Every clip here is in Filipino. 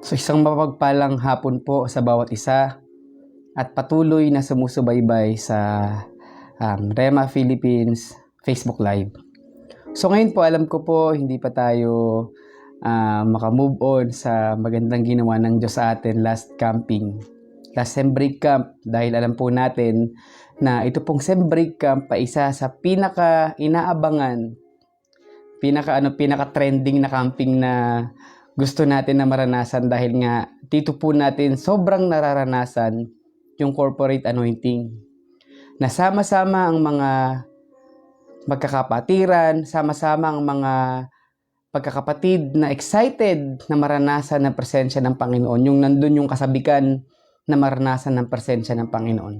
So isang mapagpalang hapon po sa bawat isa at patuloy na sumusubaybay sa Rema Philippines Facebook Live. So ngayon po alam ko po hindi pa tayo makamove on sa magandang ginawa ng Diyos sa atin last camping. Last sem break camp dahil alam po natin na ito pong sem break camp pa isa sa pinaka inaabangan, pinaka trending na camping na gusto natin na maranasan dahil nga dito po natin sobrang nararanasan yung corporate anointing. Nasama-sama ang mga magkakapatiran, sama-sama ang mga pagkakapatid na excited na maranasan ng presensya ng Panginoon. Yung nandun yung kasabikan na maranasan ng presensya ng Panginoon.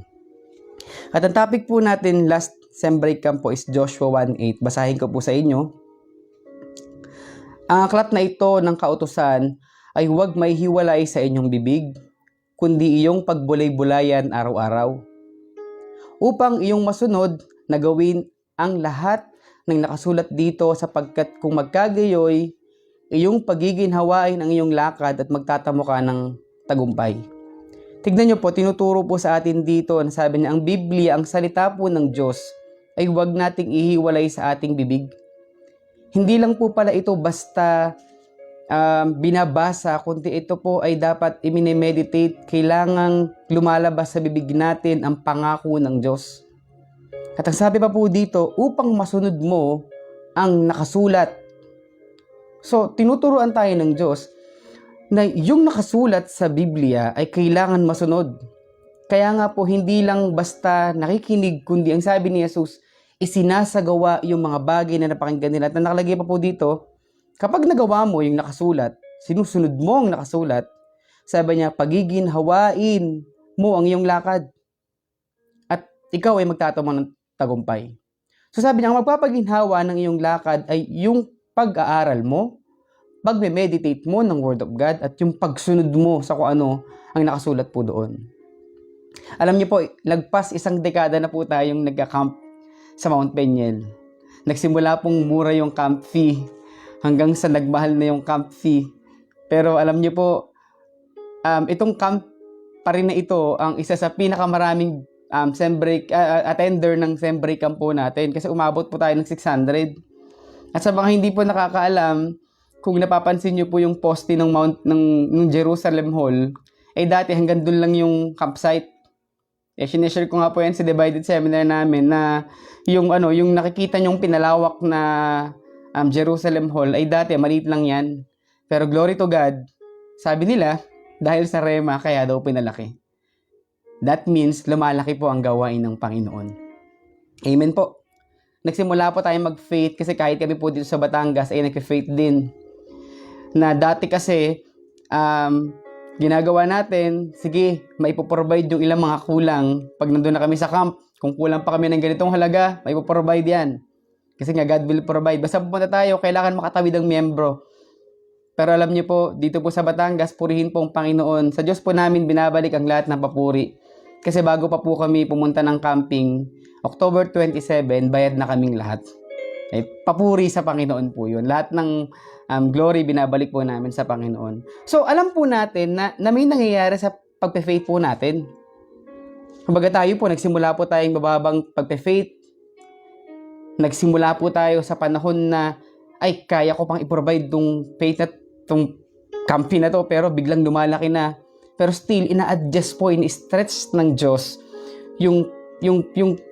At ang topic po natin last sem break camp po is Joshua 1:8. Basahin ko po sa inyo. Ang aklat na ito ng kautusan ay huwag may hiwalay sa inyong bibig, kundi iyong pagbulay-bulayan araw-araw. Upang iyong masunod na gawin ang lahat ng nakasulat dito sapagkat kung magkagayoy, iyong pagiginhawain ang iyong lakad at magtatamo ka ng tagumpay. Tignan nyo po, tinuturo po sa atin dito, sabi niya, ang Biblia, ang salita po ng Diyos, ay huwag nating ihiwalay sa ating bibig. Hindi lang po pala ito basta binabasa, kundi ito po ay dapat i-meditate. Kailangang lumalabas sa bibig natin ang pangako ng Diyos. At ang sabi pa po dito, upang masunod mo ang nakasulat. So, tinuturuan tayo ng Diyos na yung nakasulat sa Biblia ay kailangan masunod. Kaya nga po, hindi lang basta nakikinig, kundi ang sabi ni Jesus, isinasagawa yung mga bagay na napakinggan nila. At nakalagay pa po dito, kapag nagawa mo yung nakasulat, sinusunod mo ang nakasulat, sabi niya, pagiginhawain mo ang iyong lakad. At ikaw ay magtatamo ng tagumpay. So sabi niya, ang magpapaginhawa ng iyong lakad ay yung pag-aaral mo, pag-meditate mo ng Word of God, at yung pagsunod mo sa kung ano ang nakasulat po doon. Alam niyo po, lagpas isang dekada na po tayong nagka-camp sa Mount Peñel. Nagsimula pong mura yung camp fee hanggang sa nagmahal na yung camp fee. Pero alam niyo po, itong camp pa rin na ito ang isa sa pinakamaraming sem break, attender ng sem break camp po natin kasi umabot po tayo ng 600. At sa mga hindi po nakakaalam, kung napapansin niyo po yung poste ng ng Jerusalem Hall, dati hanggang doon lang yung campsite. Sinishare ko nga po yan sa divided seminar namin na yung nakikita nyong pinalawak na Jerusalem Hall ay dati maliit lang yan. Pero glory to God, sabi nila, dahil sa Rema kaya daw pinalaki. That means lumalaki po ang gawain ng Panginoon. Amen po. Nagsimula po tayo mag-faith kasi kahit kami po dito sa Batangas ay nag-faith din. Na dati kasi ginagawa natin, sige, maipoprovide yung ilang mga kulang. Pag nandun na kami sa camp, kung kulang pa kami ng ganitong halaga, maipoprovide yan. Kasi nga, God will provide. Basta pupunta tayo, kailangan makatawid ang miyembro. Pero alam niyo po, dito po sa Batangas, purihin po ang Panginoon. Sa Diyos po namin, binabalik ang lahat ng papuri. Kasi bago pa po kami pumunta ng camping, October 27, bayad na kaming lahat. Papuri sa Panginoon po yun. Lahat ng glory binabalik po namin sa Panginoon. So, alam po natin na may nangyayari sa pagpe-faith po natin. Kumbaga tayo po, nagsimula po tayong bababang pagpe-faith. Nagsimula po tayo sa panahon na, ay, kaya ko pang i-provide tong faith na, tong camping na to, pero biglang lumalaki na. Pero still, ina-adjust po, in-stretch ng Diyos yung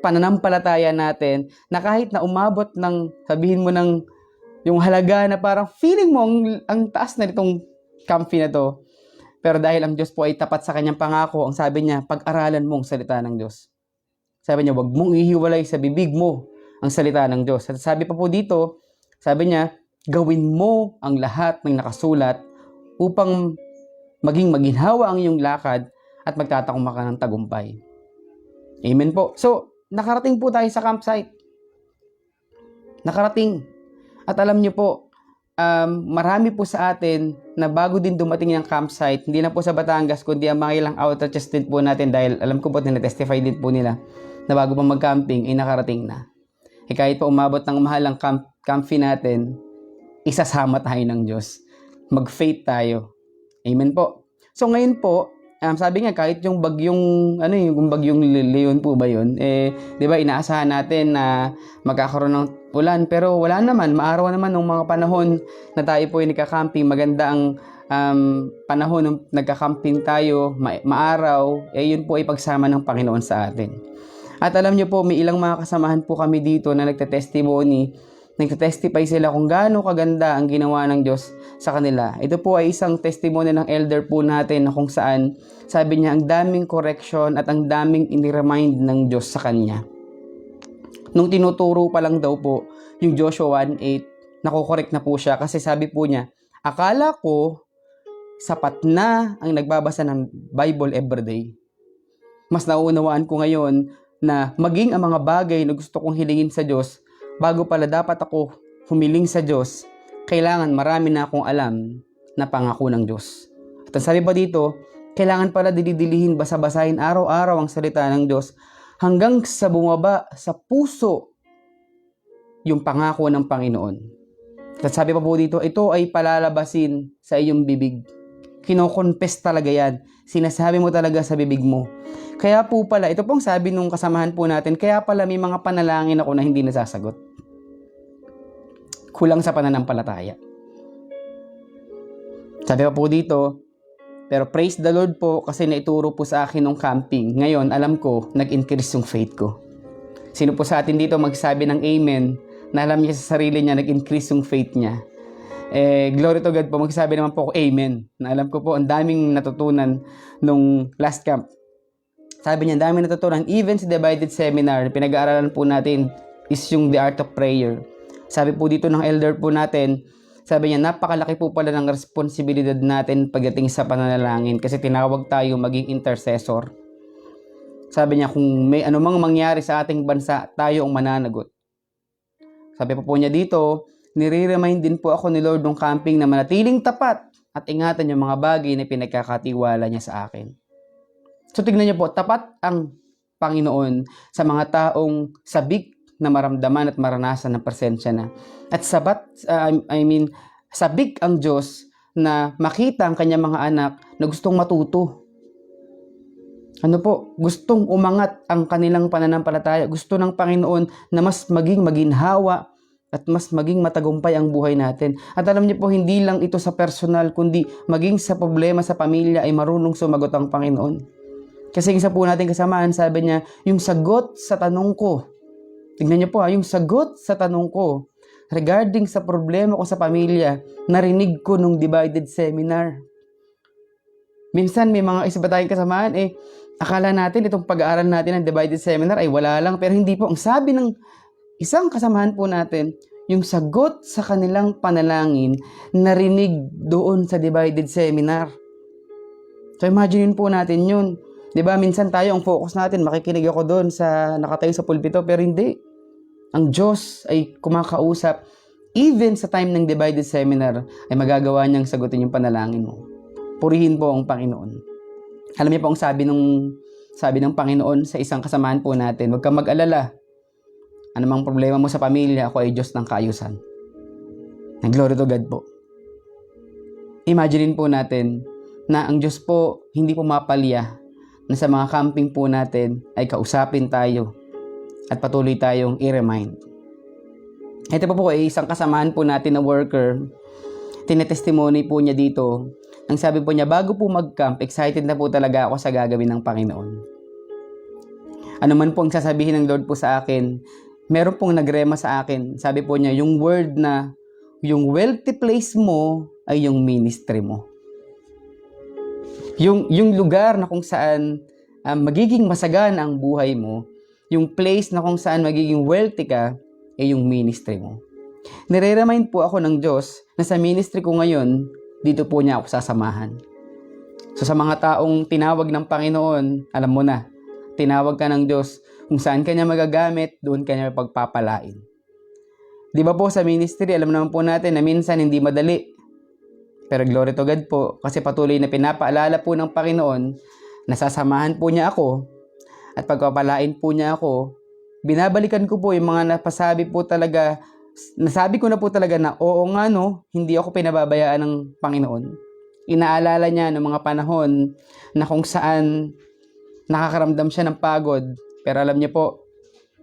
pananampalataya natin na kahit na umabot ng, sabihin mo ng, yung halaga na parang feeling mo ang taas na nitong camping na to. Pero dahil ang Diyos po ay tapat sa kanyang pangako, ang sabi niya, pag-aralan mo ang salita ng Diyos. Sabi niya, wag mong ihiwalay sa bibig mo ang salita ng Diyos. At sabi pa po dito, sabi niya, gawin mo ang lahat ng nakasulat upang maging maginhawa ang iyong lakad at magtatakuma ka ng tagumpay. Amen po. So, nakarating po tayo sa campsite. Nakarating. At alam niyo po, marami po sa atin na bago din dumating yung campsite, hindi na po sa Batangas, kundi ang mga ilang outreaches din po natin dahil alam ko po na testify din po nila na bago pa mag-camping, ay nakarating na. Kahit pa umabot ng mahalang camp fee natin, isasama tayo ng Diyos. Mag-faith tayo. Amen po. So ngayon po, sabi nga kahit yung bagyong yung bagyong Leon po ba yun? 'Di ba inaasahan natin na magkakaroon ng ulan pero wala naman, maaraw naman ng mga panahon na tayo po ay nagka-camping. Maganda ang panahon nung nagka-camping tayo, maaraw, yun po ay pagsama ng Panginoon sa atin. At alam niyo po, may ilang mga kasamahan po kami dito na nagte-testify sila kung gaano kaganda ang ginawa ng Diyos sa kanila. Ito po ay isang testimony ng elder po natin na kung saan sabi niya ang daming correction at ang daming iniremind ng Diyos sa kanya. Nung tinuturo pa lang daw po yung Joshua 1:8, nakokorek na po siya kasi sabi po niya, akala ko sapat na ang nagbabasa ng Bible everyday. Mas nauunawaan ko ngayon na maging ang mga bagay na gusto kong hilingin sa Diyos, bago pala dapat ako humiling sa Diyos, kailangan marami na akong alam na pangako ng Diyos. At ang sabi pa dito, kailangan pala didilihin, basa-basahin araw-araw ang salita ng Diyos hanggang sa bumaba sa puso yung pangako ng Panginoon. At sabi pa po dito, ito ay palalabasin sa iyong bibig. Kinokonfess talaga yan. Sinasabi mo talaga sa bibig mo. Kaya po pala, ito pong sabi nung kasamahan po natin, kaya pala may mga panalangin ako na hindi nasasagot. Kulang sa pananampalataya. Sabi pa po dito, pero praise the Lord po kasi naituro po sa akin nung camping. Ngayon, alam ko, nag-increase yung faith ko. Sino po sa atin dito magsabi ng amen na alam niya sa sarili niya, nag-increase yung faith niya? Glory to God po, magsabi naman po ako amen. Na alam ko po, ang daming natutunan nung last camp. Sabi niya, ang daming natutunan. Even sa Divided Seminar, pinag-aaralan po natin is yung The Art of Prayer. Sabi po dito ng elder po natin, sabi niya, napakalaki po pala ng responsibilidad natin pagdating sa pananalangin kasi tinawag tayo maging intercessor. Sabi niya, kung may anumang mangyari sa ating bansa, tayo ang mananagot. Sabi po niya dito, nire-remind din po ako ni Lord ng camping na manatiling tapat at ingatan yung mga bagay na pinagkakatiwala niya sa akin. So tignan niyo po, tapat ang Panginoon sa mga taong sabik na maramdaman at maranasan ng presensya na. At sabik ang Diyos na makita ang kanyang mga anak na gustong matuto. Ano po? Gustong umangat ang kanilang pananampalataya. Gusto ng Panginoon na mas maging maginhawa at mas maging matagumpay ang buhay natin. At alam niyo po, hindi lang ito sa personal, kundi maging sa problema sa pamilya ay marunong sumagot ang Panginoon. Kasi isa po natin kasamaan, sabi niya, yung sagot sa tanong ko, tignan niyo po yung sagot sa tanong ko, regarding sa problema ko sa pamilya, narinig ko nung Divided Seminar. Minsan may mga isa ba tayong kasamaan, akala natin itong pag-aaral natin ng Divided Seminar ay wala lang, pero hindi po. Ang sabi ng isang kasamahan po natin, yung sagot sa kanilang panalangin, narinig doon sa Divided Seminar. So imagine po natin yun. 'Di ba minsan tayo ang focus natin, makikinig ako doon sa nakatayo sa pulpito, pero hindi. Ang Diyos ay kumakausap. Even sa time ng Divided Seminar, ay magagawa niyang sagutin yung panalangin mo. Purihin po ang Panginoon. Alam niyo po ang sabi ng Panginoon sa isang kasamahan po natin, huwag kang mag-alala. Anumang problema mo sa pamilya, ako ay Diyos ng kaayusan. Glory to God po. Imagine po natin na ang Diyos po hindi pumapalya na sa mga camping po natin ay kausapin tayo at patuloy tayong i-remind. Ito po ay isang kasamahan po natin na worker. Tinetestimony po niya dito. Ang sabi po niya, bago po mag-camp, excited na po talaga ako sa gagawin ng Panginoon. Ano man po ang sasabihin ng Lord po sa akin, meron pong nagrema sa akin. Sabi po niya, yung word na, yung wealthy place mo ay yung ministry mo. Yung lugar na kung saan magiging masagana ang buhay mo, yung place na kung saan magiging wealthy ka, ay yung ministry mo. Nire-remind po ako ng Diyos na sa ministry ko ngayon, dito po niya ako sasamahan. So sa mga taong tinawag ng Panginoon, alam mo na, tinawag ka ng Diyos, kung saan ka niya magagamit, doon ka niya pagpapalain. Di ba po sa ministry, alam naman po natin na minsan hindi madali. Pero glory to God po, kasi patuloy na pinapaalala po ng Panginoon, nasasamahan po niya ako, at pagpapalain po niya ako, binabalikan ko po yung mga napasabi po talaga, nasabi ko na po talaga na oo nga no, hindi ako pinababayaan ng Panginoon. Inaalala niya ng mga panahon na kung saan nakakaramdam siya ng pagod. Pero alam niyo po,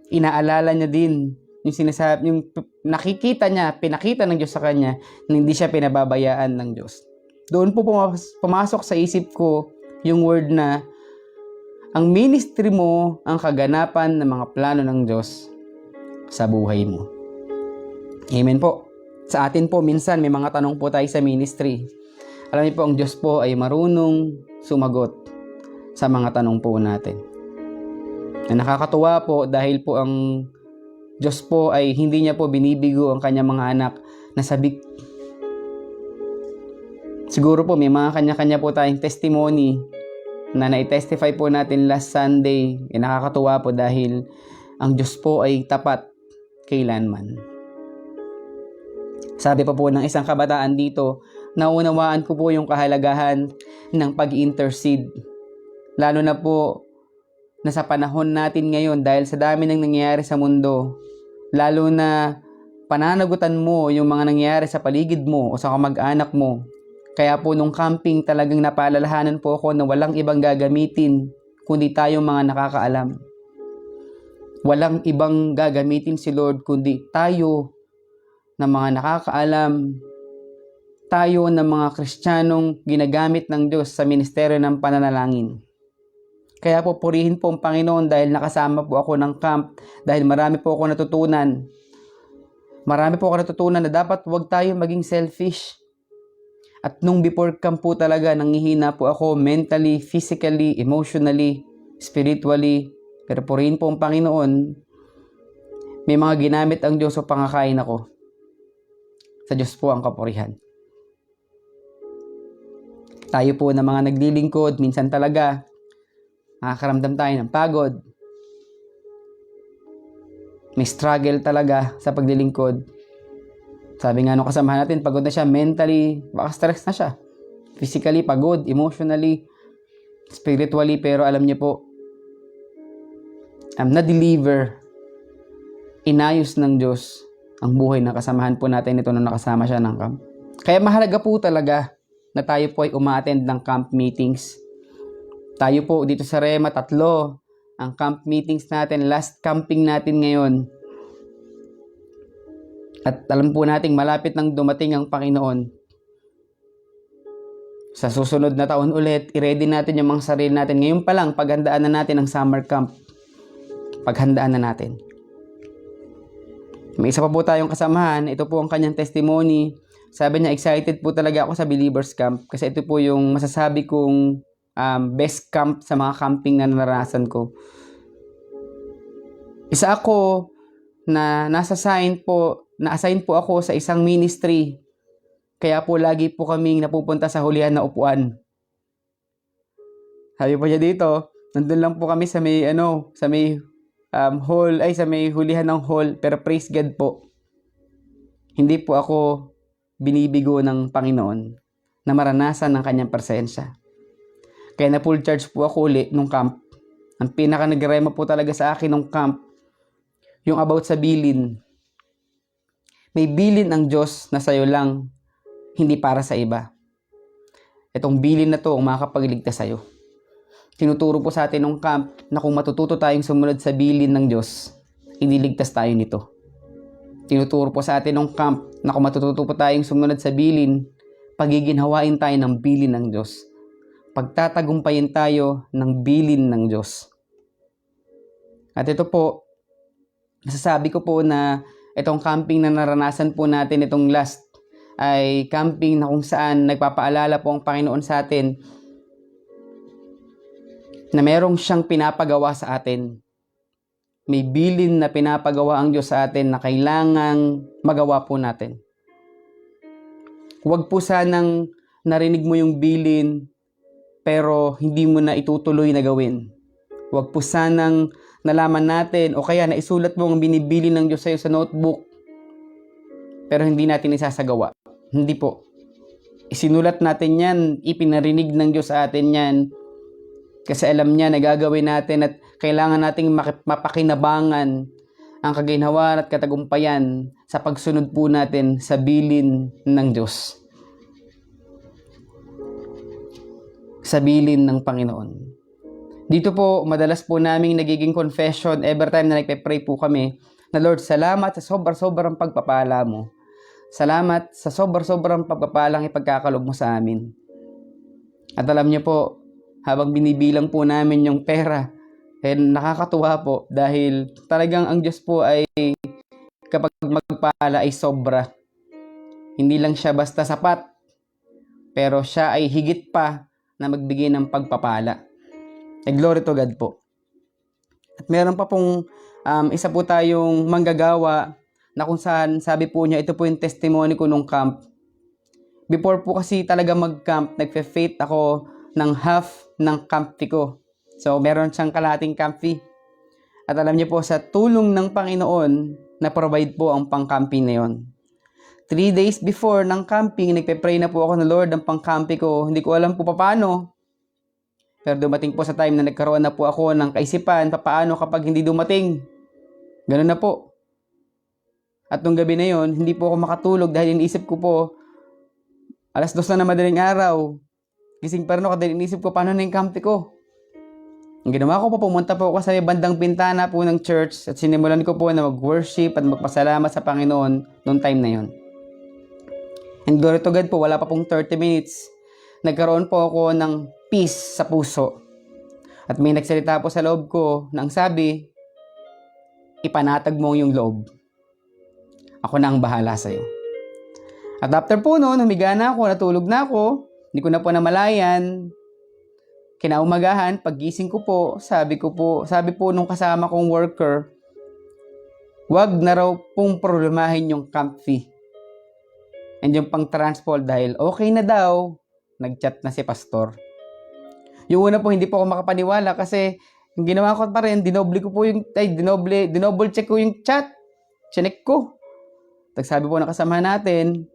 inaalala niya din yung sinasabi, yung nakikita niya, pinakita ng Diyos sa kanya na hindi siya pinababayaan ng Diyos. Doon po pumasok sa isip ko yung word na ang ministry mo ang kaganapan ng mga plano ng Diyos sa buhay mo. Amen po. Sa atin po, minsan may mga tanong po tayo sa ministry. Alam niyo po, ang Diyos po ay marunong sumagot sa mga tanong po natin. Na nakakatuwa po dahil po ang Diyos po ay hindi niya po binibigo ang kanyang mga anak na sabik. Siguro po may mga kanya-kanya po tayong testimony na na-testify po natin last Sunday. Nakakatuwa po dahil ang Diyos po ay tapat kailanman. Sabi pa po ng isang kabataan dito, naunawaan ko po yung kahalagahan ng pag-intercede. Lalo na po na sa panahon natin ngayon dahil sa dami ng nangyayari sa mundo, lalo na pananagutan mo yung mga nangyayari sa paligid mo o sa kamag-anak mo. Kaya po nung camping talagang napaalalahanan po ako na walang ibang gagamitin kundi tayong mga nakakaalam. Walang ibang gagamitin si Lord kundi tayo na mga nakakaalam, tayo na mga Kristiyanong ginagamit ng Diyos sa ministeryo ng pananalangin. Kaya po purihin po ang Panginoon dahil nakasama po ako ng camp, dahil marami po ako natutunan. Marami po ako natutunan na dapat huwag tayo maging selfish. At nung before camp po talaga, nanghihina po ako mentally, physically, emotionally, spiritually. Pero purihin po ang Panginoon, may mga ginamit ang Diyos o pangakain ako. Sa Diyos po ang kapurihan. Tayo po na mga naglilingkod, minsan talaga, nakakaramdam tayo ng pagod. May struggle talaga sa paglilingkod. Sabi nga nung kasamahan natin, pagod na siya mentally, baka stress na siya. Physically, pagod, emotionally, spiritually, pero alam niyo po, na-deliver, inayos ng Diyos ang buhay ng kasamahan po natin ito nung nakasama siya ng camp. Kaya mahalaga po talaga na tayo po ay uma-attend ng camp meetings. Tayo po dito sa Rema, 3 ang camp meetings natin, last camping natin ngayon. At alam po natin, malapit nang dumating ang Panginoon. Sa susunod na taon ulit, i-ready natin yung mga sarili natin. Ngayon pa lang, paghandaan na natin ang summer camp. Paghandaan na natin. May isa pa po tayong kasamahan. Ito po ang kanyang testimony. Sabi niya, excited po talaga ako sa Believers Camp. Kasi ito po yung masasabi kong best camp sa mga camping na naranasan ko. Isa ako na na-assign po ako sa isang ministry. Kaya po lagi po kaming napupunta sa hulihan na upuan. Sabi po niya dito, nandun lang po kami sa may hall, sa may hulihan ng hall, pero praise God po. Hindi po ako binibigo ng Panginoon na maranasan ng kanyang presensya. Kaya na full charge po ako uli nung camp. Ang pinaka nagrema po talaga sa akin nung camp, yung about sa bilin. May bilin ang Diyos na sa'yo lang, hindi para sa iba. Itong bilin na to ang makakapagligtas sa'yo. Tinuturo po sa atin nung camp na kung matututo tayong sumunod sa bilin ng Diyos, iniligtas tayo nito. Tinuturo po sa atin nung camp na kung matututo po tayong sumunod sa bilin, pagiginhawain tayo ng bilin ng Diyos. Pagtatagumpayin tayo ng bilin ng Diyos. At ito po, masasabi ko po na itong camping na naranasan po natin itong last ay camping na kung saan nagpapaalala po ang Panginoon sa atin na merong siyang pinapagawa sa atin. May bilin na pinapagawa ang Diyos sa atin na kailangang magawa po natin. Huwag po sanang narinig mo yung bilin pero hindi mo na itutuloy na gawin. Huwag po sanang nalaman natin o kaya naisulat mo ang binibili ng Diyos sa'yo sa notebook pero hindi natin isasagawa. Hindi po. Isinulat natin yan, ipinarinig ng Diyos sa atin yan kasi alam niya na gagawin natin at kailangan nating mapakinabangan ang kaginhawaan at katagumpayan sa pagsunod po natin sa bilin ng Diyos. sa bilin ng Panginoon. Dito po, madalas po naming nagiging confession every time na nagpe-pray po kami na Lord, salamat sa sobrang pagpapala mo. Salamat sa sobrang pagpapalang ipagkakaloob mo sa amin. At alam niyo po, habang binibilang po namin yung pera, nakakatuwa po dahil talagang ang Diyos po ay kapag magpala ay sobra. Hindi lang siya basta sapat, pero siya ay higit pa na magbigay ng pagpapala. Glory to God po. At meron pa pong isa po tayong manggagawa na kung saan sabi po niya, ito po yung testimony ko nung camp. Before po kasi talaga mag-camp, nagfe-faith ako ng half ng camp fee ko. So, meron siyang kalahating camp fee. At alam niyo po, sa tulong ng Panginoon, na-provide po ang pang-camping na yon. 3 days before ng camping, nagpe-pray na po ako na Lord, ang pang-camping ko. Hindi ko alam po paano. Pero dumating po sa time na nagkaroon na po ako ng kaisipan, paano kapag hindi dumating? Ganun na po. At nung gabi na yon, hindi po ako makatulog dahil iniisip ko po, 2:00 na madaling araw. Gising pa rin ako dahil iniisip ko, paano na yung camping ko? Ang ginawa ko po, pumunta po ako sa bandang bintana po ng church at sinimulan ko po na mag-worship at magpasalamat sa Panginoon noong time na yon. And glory to God po, wala pa pong 30 minutes. Nagkaroon po ako ng peace sa puso. At may nagsalita po sa loob ko na ang sabi, ipanatag mo yung loob. Ako na ang bahala sa'yo. At after po noon, humiga na ako, natulog na ako, hindi ko na po namalayan. Kinaumagahan, paggising ko po, sabi po nung kasama kong worker, wag na raw pong problemahin yung camp fee. And yung pang transport dahil okay na daw, nag-chat na si pastor. Yung una po, hindi po ako makapaniwala kasi yung ginawa ko pa rin, dinoble check ko yung chat. Chinek ko. Sabi po na kasama natin,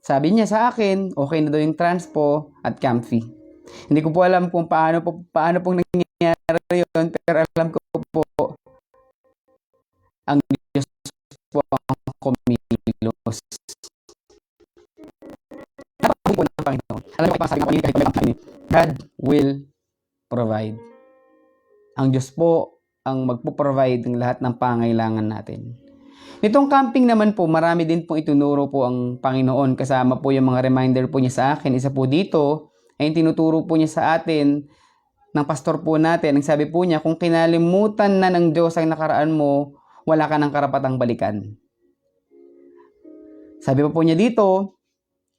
sabi niya sa akin, okay na daw yung transpo at camp fee. Hindi ko po alam kung paano pong nangyayari yun, pero alam ko po, ang Diyos po ang kumilos. Napakabong po ng Panginoon. Alam ko sabi ng Panginoon, God will provide. Ang Diyos po ang magpo-provide ng lahat ng pangailangan natin. Nitong camping naman po, marami din po itunuro po ang Panginoon. Kasama po yung mga reminder po niya sa akin. Isa po dito, ay tinuturo po niya sa atin ng pastor po natin. Ang sabi po niya, kung kinalimutan na ng Diyos ang nakaraan mo, wala ka ng karapatang balikan. Sabi po niya dito,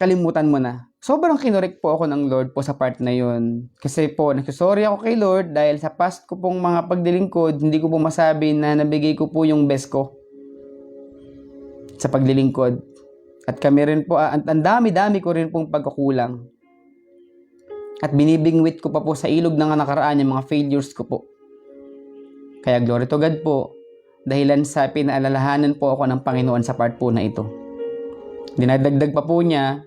kalimutan mo na. Sobrang kinorek po ako ng Lord po sa part na yun. Kasi po, nagsusorry ako kay Lord dahil sa past ko pong mga pagdilingkod, hindi ko po masabi na nabigay ko po yung best ko sa paglilingkod. At kami rin po, ang dami-dami ko rin pong pagkukulang. At binibingwit ko pa po sa ilog ng nakaraan yung mga failures ko po. Kaya glory to God po, dahilan sa pinaalalahanan po ako ng Panginoon sa part po na ito. Dinadagdag pa po niya,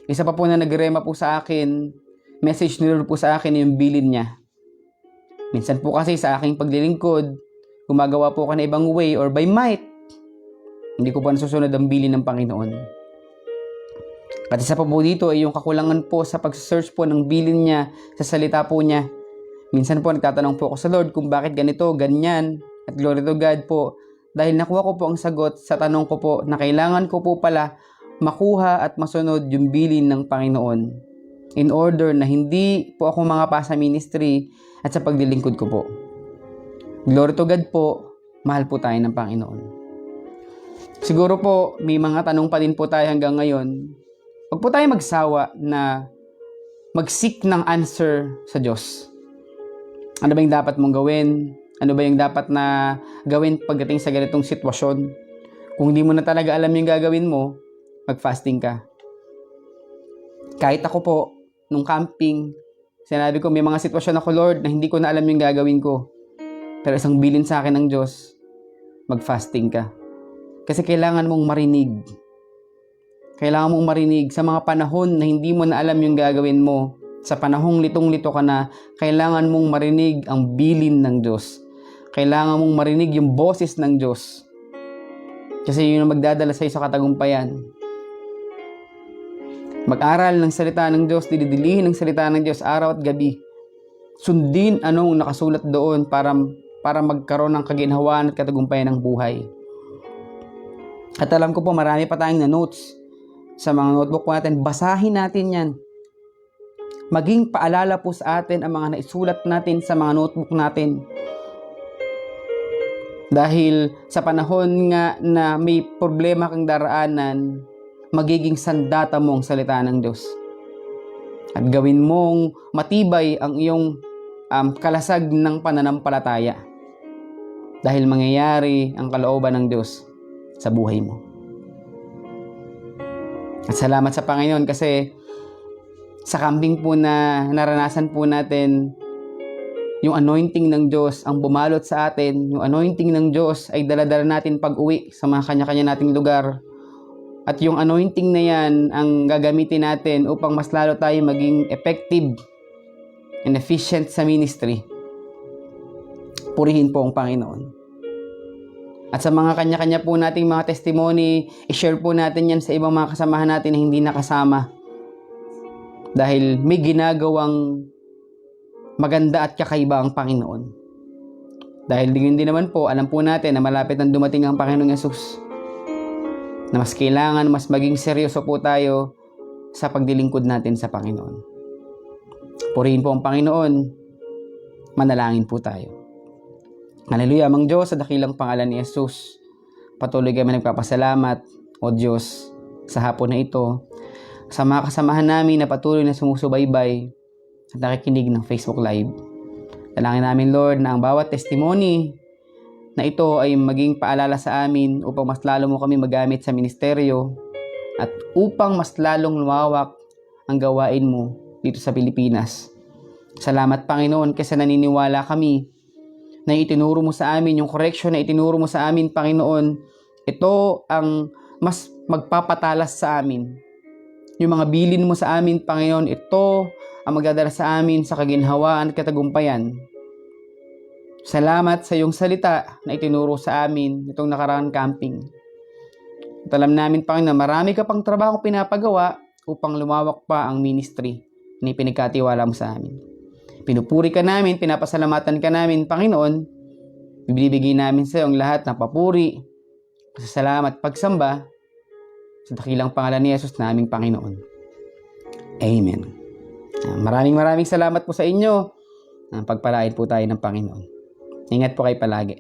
isa pa po na nagrema po sa akin, message ni Lord po sa akin yung bilin niya. Minsan po kasi sa aking paglilingkod, gumagawa po ako na ibang way or by might, hindi ko pa nasusunod ang bilin ng Panginoon. At isa pa po dito ay yung kakulangan po sa pag-search po ng bilin niya sa salita po niya. Minsan po nagtatanong po ako sa Lord kung bakit ganito, ganyan. At glory to God po, dahil nakuha ko po ang sagot sa tanong ko po na kailangan ko po pala makuha at masunod yung bilin ng Panginoon in order na hindi po ako mangapa sa ministry at sa paglilingkod ko po. Glory to God po, mahal po tayo ng Panginoon. Siguro po, may mga tanong pa din po tayo hanggang ngayon. Huwag po tayo magsawa na mag-seek ng answer sa Diyos. Ano ba yung dapat mong gawin? Ano ba yung dapat na gawin pagdating sa ganitong sitwasyon? Kung hindi mo na talaga alam yung gagawin mo, mag-fasting ka. Kahit ako po, nung camping, sinabi ko, may mga sitwasyon ako, Lord, na hindi ko na alam yung gagawin ko. Pero isang bilin sa akin ng Diyos, mag-fasting ka. Kasi kailangan mong marinig. Kailangan mong marinig sa mga panahon na hindi mo na alam yung gagawin mo. Sa panahong litong-lito ka na, kailangan mong marinig ang bilin ng Diyos. Kailangan mong marinig yung boses ng Diyos. Kasi yun ang magdadala sa iyo sa katagumpayan. Mag-aral ng salita ng Diyos, didilihin ng salita ng Diyos araw at gabi. sundin anong nakasulat doon para magkaroon ng kaginhawaan at katagumpayan ng buhay. At alam ko po marami pa tayong na notes sa mga notebook po natin. Basahin natin yan. Maging paalala po sa atin ang mga naisulat natin sa mga notebook natin. Dahil sa panahon nga na may problema kang daraanan, magiging sandata mo ang salita ng Diyos. At gawin mong matibay ang iyong kalasag ng pananampalataya. Dahil mangyayari ang kalooban ng Diyos sa buhay mo. At salamat sa Panginoon kasi sa kambing po na naranasan po natin, yung anointing ng Diyos ang bumalot sa atin. Yung anointing ng Diyos ay daladala natin pag-uwi sa mga kanya-kanya nating lugar. At yung anointing na yan ang gagamitin natin upang mas lalo tayo maging effective and efficient sa ministry. Purihin po ang Panginoon. At sa mga kanya-kanya po nating mga testimony, i-share po natin yan sa ibang mga kasamahan natin na hindi nakasama. Dahil may ginagawang maganda at kakaiba ang Panginoon. Dahil hindi naman po, alam po natin na malapit nang dumating ang Panginoong Yesus. Na mas kailangan, mas maging seryoso po tayo sa pagdilingkod natin sa Panginoon. Purihin po ang Panginoon. Manalangin po tayo. Hallelujah, Amang Diyos, sa dakilang pangalan ni Jesus, patuloy kami nagpapasalamat, O Diyos, sa hapon na ito, sa mga kasamahan namin na patuloy na sumusubaybay at nakikinig ng Facebook Live. Dalangin namin, Lord, na ang bawat testimony na ito ay maging paalala sa amin upang mas lalo mo kami magamit sa ministeryo at upang mas lalong lumawak ang gawain mo dito sa Pilipinas. Salamat, Panginoon, kasi naniniwala kami na itinuro mo sa amin, yung correction na itinuro mo sa amin, Panginoon, ito ang mas magpapatalas sa amin. Yung mga bilin mo sa amin, Panginoon, ito ang magdadala sa amin sa kaginhawaan at katagumpayan. Salamat sa iyong salita na itinuro sa amin itong nakaraang camping. At alam namin, Panginoon, na marami ka pang trabaho pinapagawa upang lumawak pa ang ministry na ipinagkatiwala mo sa amin. Pinupuri ka namin, pinapasalamatan ka namin, Panginoon. Bibigay namin sa iyo ang lahat ng papuri, pasasalamat, pagsamba sa dakilang pangalan ni Jesus na aming Panginoon. Amen. Maraming salamat po sa inyo. Pagpalain po tayo ng Panginoon. Ingat po kayo palagi.